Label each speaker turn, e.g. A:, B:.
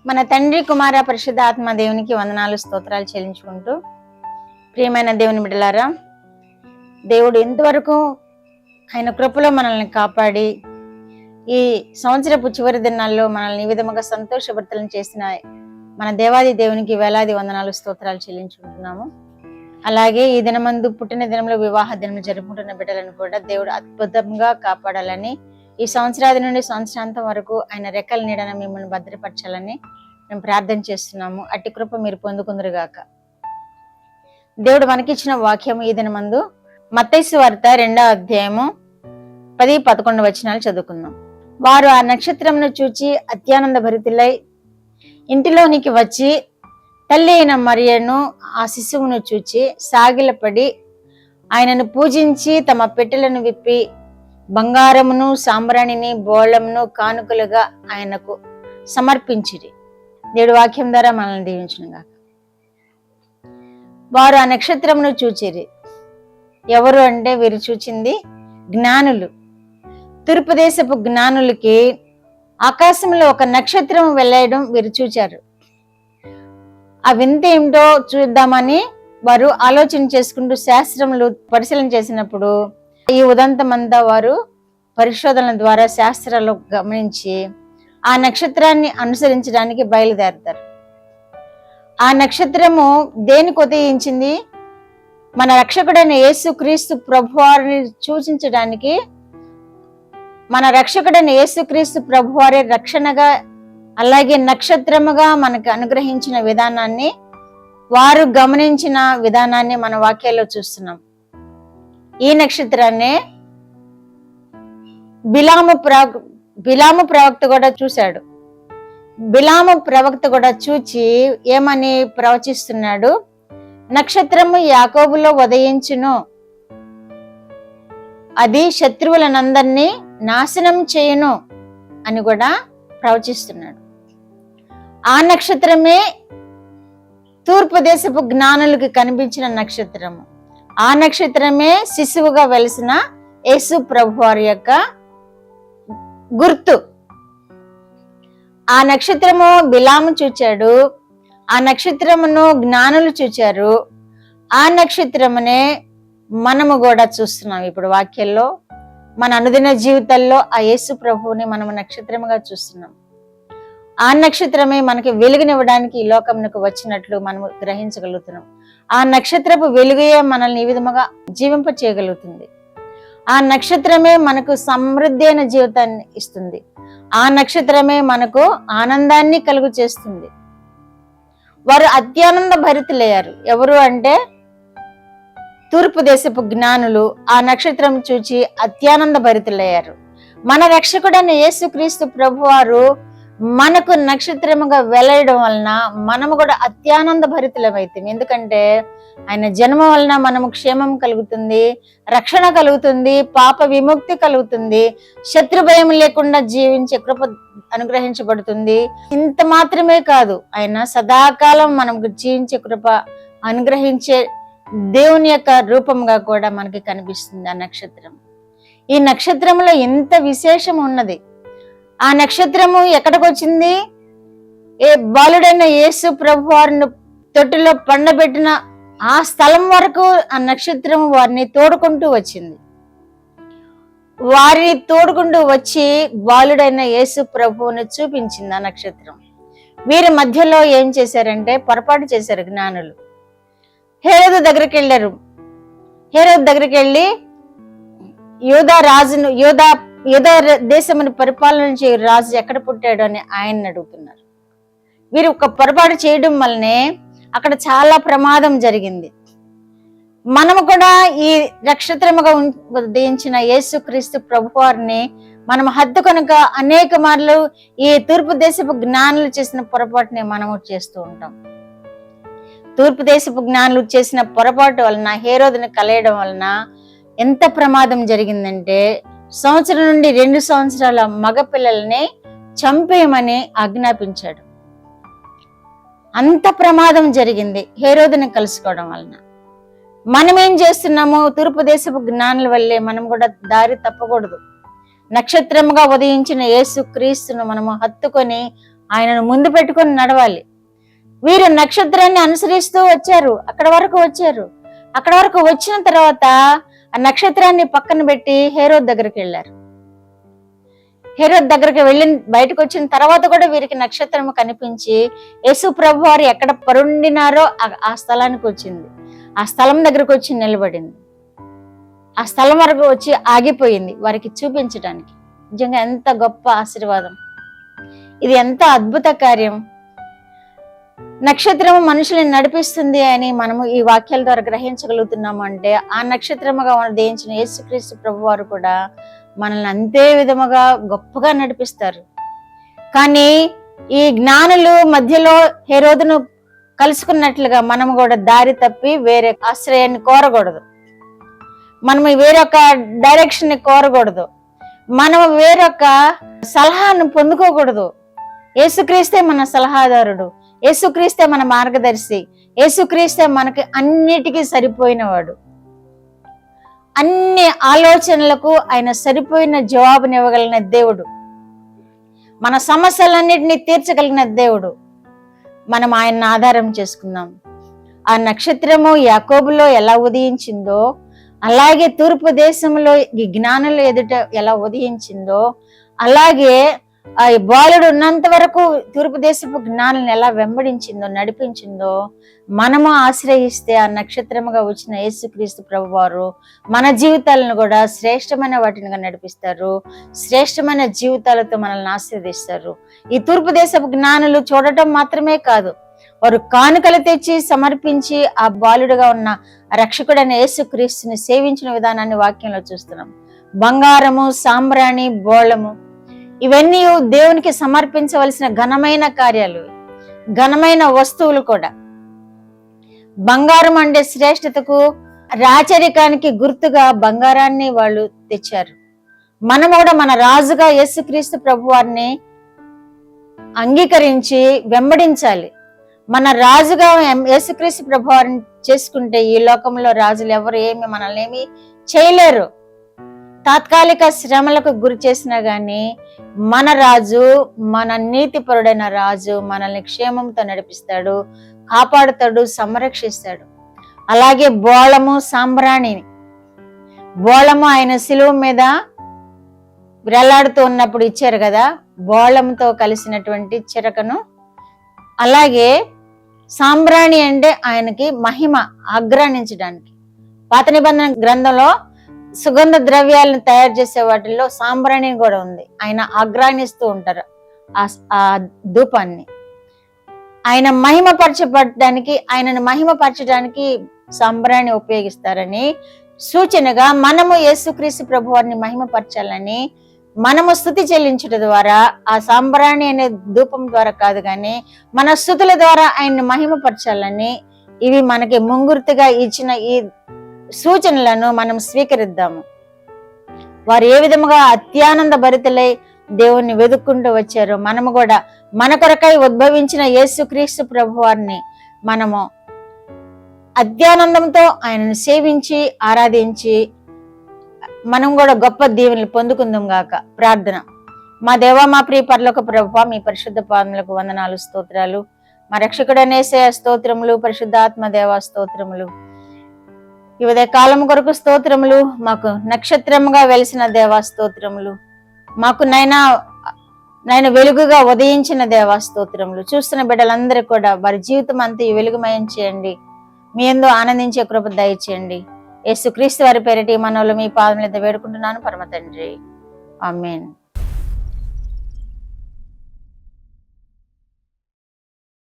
A: మన తండ్రి కుమార పరిశుద్ధ ఆత్మ దేవునికి వందనాలు స్తోత్రాలు చెల్లించుకుంటూ, ప్రియమైన దేవుని బిడ్డలారా, దేవుడు ఇంతవరకు ఆయన కృపలో మనల్ని కాపాడి ఈ సంవత్సరపు చివరి దినాల్లో మనల్ని ఈ విధముగా సంతోషభర్తలను చేసిన మన దేవాది దేవునికి వేలాది వందనాలు స్తోత్రాలు చెల్లించుకుంటున్నాము. అలాగే ఈ దినమందు పుట్టిన దినంలో వివాహ దినం జరుపుకుంటున్న బిడ్డలను కూడా దేవుడు అద్భుతంగా కాపాడాలని, ఈ సంవత్సరాది నుండి సంవత్సరాంతం వరకు ఆయన రెక్కల నీడన మిమ్మల్ని భద్రపరచాలని మేము ప్రార్థన చేస్తున్నాము. అట్టి కృప మీరు పొందుకుందరుగాక. దేవుడు మనకిచ్చిన వాక్యము ఈ దినమందు మత్తయి సువార్త 2వ అధ్యాయము 10-11 వచనాలు చదువుకుందాం. వారు ఆ నక్షత్రమును చూచి అత్యానంద భరితులై ఇంటిలోనికి వచ్చి తల్లి అయిన మరియను ఆ శిశువును చూచి సాగిలపడి ఆయనను పూజించి తమ పెట్టెలను విప్పి బంగారమును సాంబ్రాణిని బోళమును కానుకలుగా ఆయనకు సమర్పించిరి. దేవుడి వాక్యం ద్వారా మనల్ని దీవించునుగా. వారు ఆ నక్షత్రమును చూచిరి. ఎవరు అంటే వీరు చూచింది జ్ఞానులు. తూర్పు దేశపు జ్ఞానులకి ఆకాశంలో ఒక నక్షత్రం వెళ్ళడం వీరు చూచారు. ఆ వింత ఏమిటో చూద్దామని వారు ఆలోచన చేసుకుంటూ శాస్త్రములు పరిశీలన చేసినప్పుడు ఈ ఉదంతమంతా వారు పరిశోధనల ద్వారా శాస్త్రాలు గమనించి ఆ నక్షత్రాన్ని అనుసరించడానికి బయలుదేరతారు. ఆ నక్షత్రము దేనికి ఉదయించింది? మన రక్షకుడైన యేసు క్రీస్తు ప్రభువారిని సూచించడానికి, మన రక్షకుడైన యేసు క్రీస్తు ప్రభువారి రక్షణగా అలాగే నక్షత్రముగా మనకు అనుగ్రహించిన విధానాన్ని, వారు గమనించిన విధానాన్ని మన వాక్యాల్లో చూస్తున్నాం. ఈ నక్షత్రాన్ని బిలాము ప్రవక్త కూడా చూశాడు. బిలాము ప్రవక్త కూడా చూచి ఏమని ప్రవచిస్తున్నాడు? నక్షత్రము యాకోబులో ఉదయించును, అది శత్రువులనందరినీ నాశనం చేయును అని కూడా ప్రవచిస్తున్నాడు. ఆ నక్షత్రమే తూర్పు దేశపు జ్ఞానులకు కనిపించిన నక్షత్రము. ఆ నక్షత్రమే శిశువుగా వెలిసిన యేసు ప్రభు వారి యొక్క గుర్తు. ఆ నక్షత్రము బిలాము చూచాడు, ఆ నక్షత్రమును జ్ఞానులు చూచారు. ఆ నక్షత్రమునే మనము కూడా చూస్తున్నాం. ఇప్పుడు వాక్యంలో మన అనుదిన జీవితాల్లో ఆ యేసు ప్రభువుని మనము నక్షత్రముగా చూస్తున్నాం. ఆ నక్షత్రమే మనకి వెలుగునివ్వడానికి ఈ లోకమునకు వచ్చినట్లు మనము గ్రహించగలుగుతున్నాం. ఆ నక్షత్రపు వెలుగే మనల్ని ఈ విధముగా జీవింప చేయగలుగుతుంది. ఆ నక్షత్రమే మనకు సమృద్ధి అయిన జీవితాన్ని ఇస్తుంది. ఆ నక్షత్రమే మనకు ఆనందాన్ని కలుగు చేస్తుంది. వారు అత్యానంద భరితులయ్యారు. ఎవరు అంటే తూర్పు దేశపు జ్ఞానులు ఆ నక్షత్రం చూచి అత్యానంద భరితులయ్యారు. మన రక్షకుడైన యేసుక్రీస్తు ప్రభువారు మనకు నక్షత్రముగా వెళ్లడం వలన మనము కూడా అత్యానంద భరితులమైతాం. ఎందుకంటే ఆయన జన్మ వలన మనము క్షేమం కలుగుతుంది, రక్షణ కలుగుతుంది, పాప విముక్తి కలుగుతుంది, శత్రు భయం లేకుండా జీవించే కృప అనుగ్రహించబడుతుంది. ఇంత మాత్రమే కాదు, ఆయన సదాకాలం మనకు జీవించే కృప అనుగ్రహించే దేవుని యొక్క రూపంగా కూడా మనకి కనిపిస్తుంది ఆ నక్షత్రం. ఈ నక్షత్రంలో ఎంత విశేషం ఉన్నది. ఆ నక్షత్రము ఎక్కడికి వచ్చింది? ఏ బాలుడైన యేసు ప్రభు వారిని తొట్టిలో పండబెట్టిన ఆ స్థలం వరకు ఆ నక్షత్రము వారిని తోడుకుంటూ వచ్చింది. వారిని తోడుకుంటూ వచ్చి బాలుడైన యేసు ప్రభువుని చూపించింది ఆ నక్షత్రం. వీరి మధ్యలో ఏం చేశారంటే పొరపాటు చేశారు జ్ఞానులు. హేరోదు దగ్గరికి వెళ్ళారు. హేరోదు దగ్గరికి వెళ్ళి యూదా రాజును యూదా దేశమును పరిపాలన చేయ రాజు ఎక్కడ పుట్టాడు అని ఆయన్ని అడుగుతున్నారు. వీరు ఒక పొరపాటు చేయడం వల్లనే అక్కడ చాలా ప్రమాదం జరిగింది. మనము కూడా ఈ నక్షత్రముగా ఉదయించిన యేసు క్రీస్తు ప్రభువారిని మనం హద్దు కనుక అనేక మార్లు ఈ తూర్పు దేశపు జ్ఞానులు చేసిన పొరపాటుని మనము చేస్తూ ఉంటాం. తూర్పు దేశపు జ్ఞానులు చేసిన పొరపాటు వలన, హేరోదుని కలయడం వలన ఎంత ప్రమాదం జరిగిందంటే సంవత్సరం నుండి 2 సంవత్సరాల మగపిల్లల్ని చంపేయమని ఆజ్ఞాపించాడు. అంత ప్రమాదం జరిగింది హేరోదుని కలుసుకోవడం వలన. మనం ఏం చేస్తున్నాము? తూర్పు దేశపు జ్ఞానుల వల్లే మనం కూడా దారి తప్పకూడదు. నక్షత్రముగా ఉదయించిన యేసు క్రీస్తును మనము హత్తుకొని ఆయనను ముందు పెట్టుకొని నడవాలి. వీరు నక్షత్రాన్ని అనుసరిస్తూ వచ్చారు, అక్కడ వరకు వచ్చారు. అక్కడ వరకు వచ్చిన తర్వాత ఆ నక్షత్రాన్ని పక్కన పెట్టి హేరోద్ దగ్గరికి వెళ్ళారు. హేరోద్ దగ్గరికి వెళ్ళిన బయటకు వచ్చిన తర్వాత కూడా వీరికి నక్షత్రం కనిపించి యేసు ప్రభు వారు ఎక్కడ పరుండినారో ఆ స్థలానికి వచ్చింది. ఆ స్థలం దగ్గరకు వచ్చి నిలబడింది. ఆ స్థలం వరకు వచ్చి ఆగిపోయింది వారికి చూపించడానికి. నిజంగా ఎంత గొప్ప ఆశీర్వాదం! ఇది ఎంత అద్భుత కార్యం! నక్షత్రము మనుషుల్ని నడిపిస్తుంది అని మనము ఈ వాక్యాల ద్వారా గ్రహించగలుగుతున్నాము. అంటే ఆ నక్షత్రముగా ఉదయించిన యేసుక్రీస్తు ప్రభు వారు కూడా మనల్ని అంతే విధముగా గొప్పగా నడిపిస్తారు. కానీ ఈ జ్ఞానులు మధ్యలో హేరోదును కలుసుకున్నట్లుగా మనము కూడా దారి తప్పి వేరే ఆశ్రయాన్ని కోరకూడదు. మనము వేరొక డైరెక్షన్ ని కోరకూడదు. మనం వేరొక సలహాను పొందుకోకూడదు. యేసుక్రీస్తే మన సలహాదారుడు, యేసుక్రీస్తే మన మార్గదర్శి, యేసుక్రీస్తే మనకి అన్నిటికీ సరిపోయినవాడు. అన్ని ఆలోచనలకు ఆయన సరిపోయిన జవాబునివ్వగలిగిన దేవుడు, మన సమస్యలన్నిటినీ తీర్చగలిగిన దేవుడు. మనం ఆయన్ని ఆధారం చేసుకుందాం. ఆ నక్షత్రము యాకోబులో ఎలా ఉదయించిందో, అలాగే తూర్పు దేశంలో ఈ జ్ఞానుల ఎదుట ఎలా ఉదయించిందో, అలాగే ఆ బాలుడు ఉన్నంత వరకు తూర్పు దేశపు జ్ఞానాలను ఎలా వెంబడించిందో, నడిపించిందో, మనము ఆశ్రయిస్తే ఆ నక్షత్రముగా వచ్చిన యేసుక్రీస్తు ప్రభువారు మన జీవితాలను కూడా శ్రేష్టమైన వాటినిగా నడిపిస్తారు. శ్రేష్టమైన జీవితాలతో మనల్ని ఆశీర్వదిస్తారు. ఈ తూర్పు దేశపు జ్ఞానులు చూడటం మాత్రమే కాదు, వారు కానుకలు తెచ్చి సమర్పించి ఆ బాలుడుగా ఉన్న రక్షకుడైన యేసుక్రీస్తుని సేవించిన విధానాన్ని వాక్యంలో చూస్తున్నాం. బంగారము, సాంబ్రాణి, బోళము ఇవన్నీ దేవునికి సమర్పించవలసిన ఘనమైన కార్యాలు, ఘనమైన వస్తువులు కూడా. బంగారం అంటే శ్రేష్టతకు, రాచరికానికి గుర్తుగా బంగారాన్ని వాళ్ళు తెచ్చారు. మనం కూడా మన రాజుగా యేసుక్రీస్తు ప్రభువారిని అంగీకరించి వెంబడించాలి. మన రాజుగా యేసుక్రీస్తు ప్రభువారిని చేసుకుంటే ఈ లోకంలో రాజులు ఎవరు మనల్ని ఏమి చేయలేరు. తాత్కాలిక శ్రమలకు గురి చేసినా గాని మన రాజు, మన నీతిపరుడైన రాజు మనల్ని క్షేమంతో నడిపిస్తాడు, కాపాడుతాడు, సంరక్షిస్తాడు. అలాగే బోళము, సాంబ్రాణి. బోళము ఆయన శిలువ మీద వేలాడుతూ ఉన్నప్పుడు ఇచ్చారు కదా, బోళంతో కలిసినటువంటి చిరకను. అలాగే సాంబ్రాణి అంటే ఆయనకి మహిమ ఆగ్రానించడానికి. పాత నిబంధన గ్రంథంలో సుగంధ ద్రవ్యాలను తయారు చేసే వాటిల్లో సాంబ్రాణి కూడా ఉంది. ఆయన ఆగ్రానిస్తూ ఉంటారు ఆ ధూపాన్ని. ఆయన మహిమపరచబడడానికి, ఆయనను మహిమపరచడానికి సాంబ్రాణి ఉపయోగిస్తారని సూచనగా మనము యేసుక్రీస్తు ప్రభువారిని మహిమపరచాలని, మనము స్తుతి చెల్లించడం ద్వారా, ఆ సాంబ్రాణి అనే ధూపం ద్వారా కాదు కానీ మన స్తుతుల ద్వారా ఆయన్ని మహిమపరచాలని, ఇవి మనకి ముంగుర్తుగా ఇచ్చిన ఈ సూచనలను మనం స్వీకరిద్దాము. వారు ఏ విధముగా అత్యానంద భరితులై దేవుణ్ణి వెతుక్కుంటూ వచ్చారో మనము కూడా మన కొరకై ఉద్భవించిన యేసుక్రీస్తు ప్రభువారిని మనము అత్యానందంతో ఆయనను సేవించి ఆరాధించి మనం కూడా గొప్ప దీవెనలు పొందుకుందాం గాక. ప్రార్థన. మా దేవా, మా ప్రియ పరలోక ప్రభువా, మీ పరిశుద్ధ పాదములకు వందనాలు, స్తోత్రాలు. మా రక్షకుడైన యేసయ్య స్తోత్రములు, పరిశుద్ధాత్మ దేవా స్తోత్రములు. ఈ ఉదయ కాలం కొరకు స్తోత్రములు. మాకు నక్షత్రముగా వెలిసిన దేవా స్తోత్రములు. మాకు నైనా వెలుగుగా ఉదయించిన దేవా స్తోత్రములు. చూస్తున్న బిడ్డలందరూ కూడా వారి జీవితం అంతా ఈ వెలుగుమయం చేయండి. మీ యందు ఆనందించే కృప దయచేయండి. యేసుక్రీస్తు వారి పేరిట ఈ మనవులు మీ పాదముల మీద వేడుకుంటున్నాను పరమ తండ్రి. ఆమేన్.